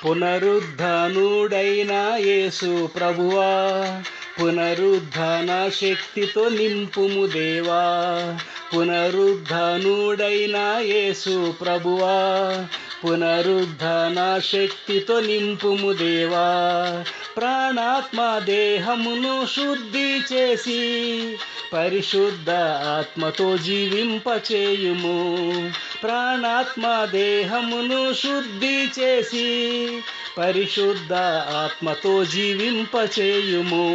పునరుద్ధానుడైన యేసు ప్రభువా, పునరుద్ధాన శక్తితో నింపుము దేవా. పునరుద్ధానుడైన యేసు ప్రభువా, పునరుద్ధాన శక్తితో నింపుము దేవా. ప్రాణాత్మ దేహమును శుద్ధి చేసి పరిశుద్ధ ఆత్మతో జీవింపచేయుము. ప్రాణాత్మ దేహమును శుద్ధి చేసి పరిశుద్ధ ఆత్మతో జీవింపచేయుము.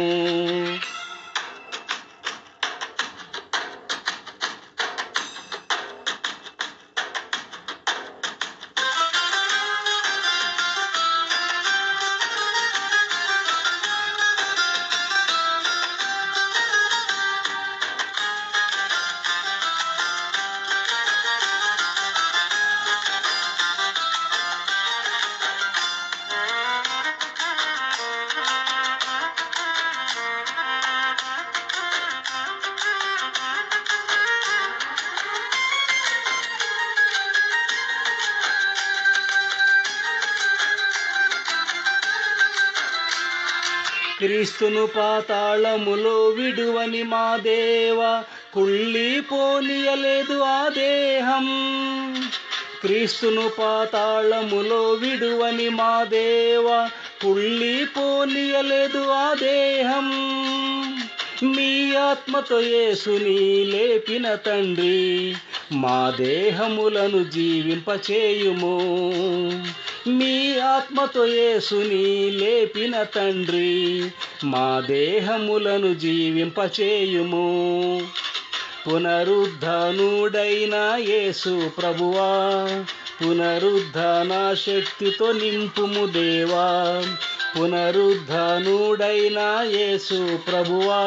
క్రీస్తును పాతాళములో విడువని మా దేవ, కుళ్ళిపోనీయలేదు ఆ దేహం. క్రీస్తును పాతాళములో విడువని మా దేవ, కుళ్ళిపోనీయలేదు ఆ దేహం. మీ ఆత్మతో యేసుని లేపిన తండ్రి, మా దేహములను జీవింపచేయుము. మీ ఆత్మతో యేసుని లేపిన తండ్రి, మా దేహములను జీవింపచేయుము. పునరుద్ధానుడైన యేసు ప్రభువా, పునరుద్ధాన శక్తితో నింపుము దేవా. పునరుద్ధానుడైన యేసు ప్రభువా,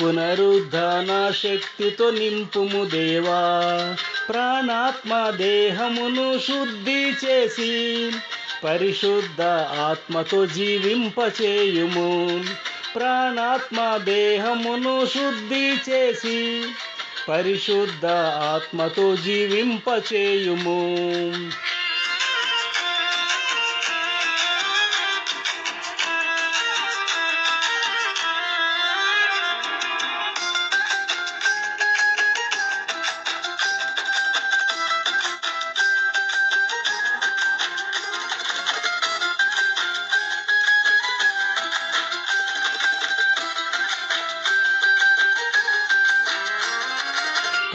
పునరుద్ధాన శక్తితో నింపుము దేవా. ప్రాణాత్మ దేహమును శుద్ధి చేసి పరిశుద్ధ ఆత్మతో జీవింపచేయుము. ప్రాణాత్మ దేహమును శుద్ధి చేసి పరిశుద్ధ ఆత్మతో జీవింపచేయుము.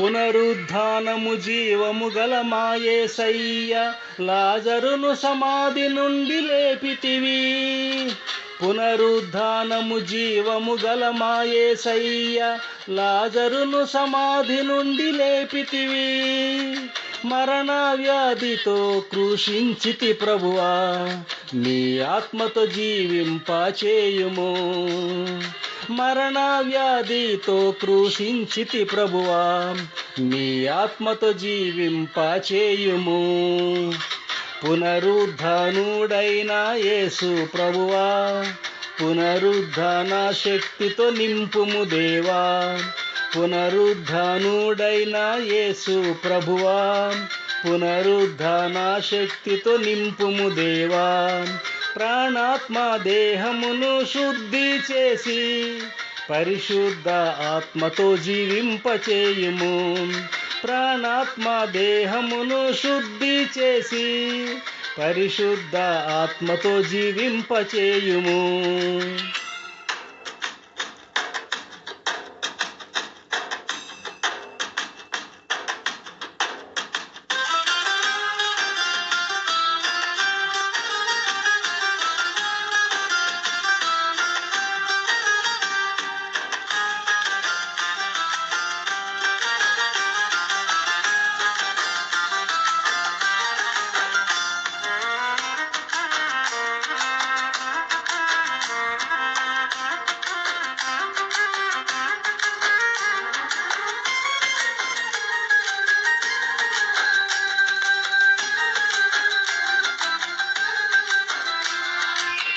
పునరుద్ధానము జీవము గల మా యేసయ్య, లాజరును సమాధి నుండి లేపితివి. పునరుద్ధానము జీవము గల మా యేసయ్య, లాజరును సమాధి నుండి లేపితివి. మరణ వ్యాధితో క్రూశించితి ప్రభువా, నీ ఆత్మతో జీవింపచేయుము. మరణ వ్యాధితో క్రూశించితి ప్రభువా, నీ ఆత్మతో జీవింపచేయుము. పునరుద్ధానుడైన యేసు ప్రభువా, పునరుద్ధాన శక్తితో నింపుము దేవా. పునరుద్ధానుడైన యేసు ప్రభువా, పునరుద్ధాన శక్తితో నింపుము దేవా. ప్రాణాత్మ దేహమును శుద్ధి చేసి పరిశుద్ధ ఆత్మతో జీవింపచేయుము. ప్రాణాత్మ దేహమును శుద్ధి చేసి పరిశుద్ధ ఆత్మతో జీవింపచేయుము.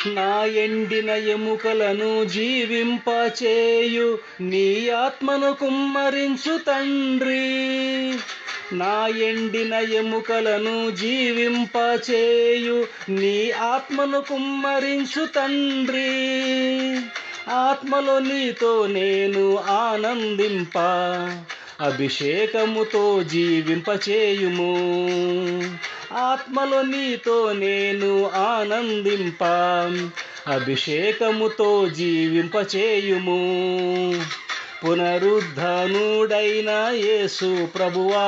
నా ఎండిన ఎముకలను జీవింపచేయు నీ ఆత్మను కుమ్మరించు తండ్రి. నా ఎండిన ఎముకలను జీవింపచేయు నీ ఆత్మను కుమ్మరించు తండ్రి. ఆత్మలో నీతో నేను ఆనందింప, అభిషేకముతో జీవింపచేయుము. ఆత్మలో నీతో నేను ఆనందింప, అభిషేకముతో జీవింపచేయుము. పునరుద్ధానుడైన యేసు ప్రభువా,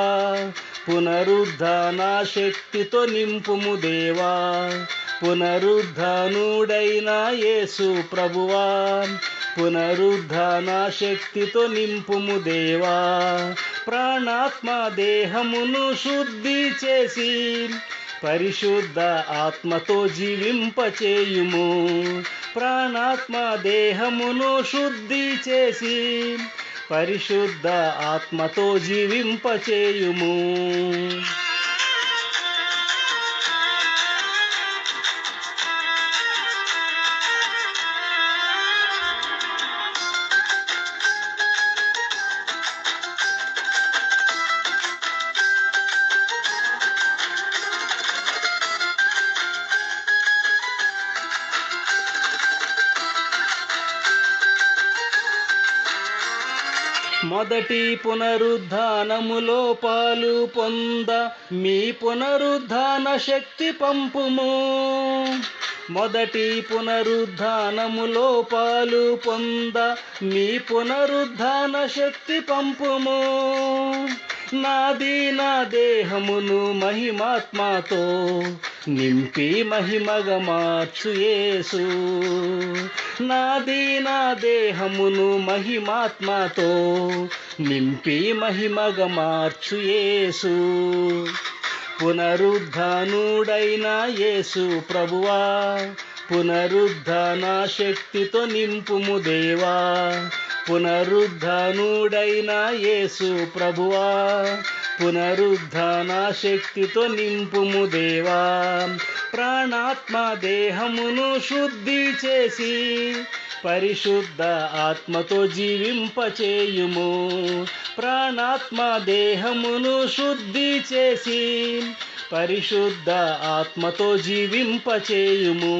పునరుద్ధాన శక్తితో నింపుము దేవా. పునరుద్ధానుడైన యేసు ప్రభువా, పునరుద్ధాన శక్తితో నింపుము దేవా. ప్రాణాత్మ దేహమును శుద్ధి చేసి పరిశుద్ధ ఆత్మతో జీవింపచేయుము. ప్రాణాత్మ దేహమును శుద్ధి చేసి పరిశుద్ధ ఆత్మతో జీవింపచేయుము. మొదటి పునరుద్ధానములో పాలు పొంద మీ పునరుద్ధాన శక్తి పంపుము. మొదటి పునరుద్ధానములో పాలు పొంద మీ పునరుద్ధాన శక్తి పంపుము. నాది నా దేహమును మహిమాత్మతో నింపి మహిమగా మార్చు యేసు. నాది నా దేహమును మహిమాత్మతో నింపి మహిమగా మార్చు యేసు. పునరుద్ధానుడైన యేసు ప్రభువా, పునరుద్ధాన శక్తితో నింపుము దేవా. పునరుద్ధానుడైన యేసు ప్రభువా, పునరుద్ధాన శక్తితో నింపుము దేవా. ప్రాణాత్మ దేహమును శుద్ధి చేసి పరిశుద్ధ ఆత్మతో జీవింపచేయుము. ప్రాణాత్మ దేహమును శుద్ధి చేసి పరిశుద్ధ ఆత్మతో జీవింపచేయుము.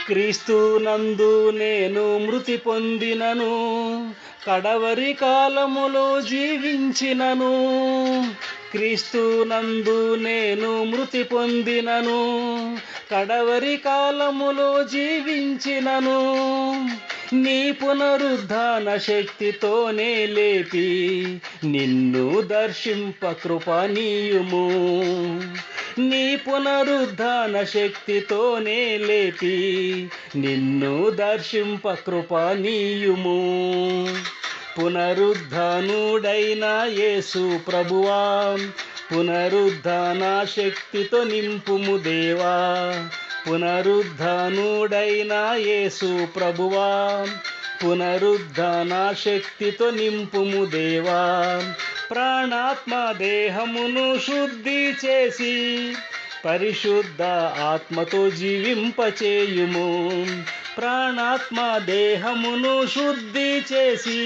క్రీస్తు నందు నేను మృతి పొందినను, కడవరి కాలములో జీవించినను. క్రీస్తు నందు నేను మృతి పొందినను, కడవరి కాలములో జీవించినను. నీ పునరుద్ధాన శక్తితోనే లేపి నిన్ను దర్శింప కృపనీయుము. నీ పునరుద్ధాన శక్తితోనే లేపి నిన్ను దర్శింప కృపనీయుము. పునరుద్ధానుడైన యేసు ప్రభువా, పునరుద్ధాన శక్తితో నింపుము దేవా. పునరుద్ధానుడైన యేసు ప్రభువా, పునరుద్ధాన శక్తితో నింపుము దేవా. ప్రాణాత్మ దేహమును శుద్ధి చేసి పరిశుద్ధ ఆత్మతో జీవింపచేయుము. ప్రాణాత్మ దేహమును శుద్ధి చేసి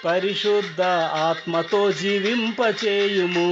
పరిశుద్ధ ఆత్మతో జీవింపచేయుము.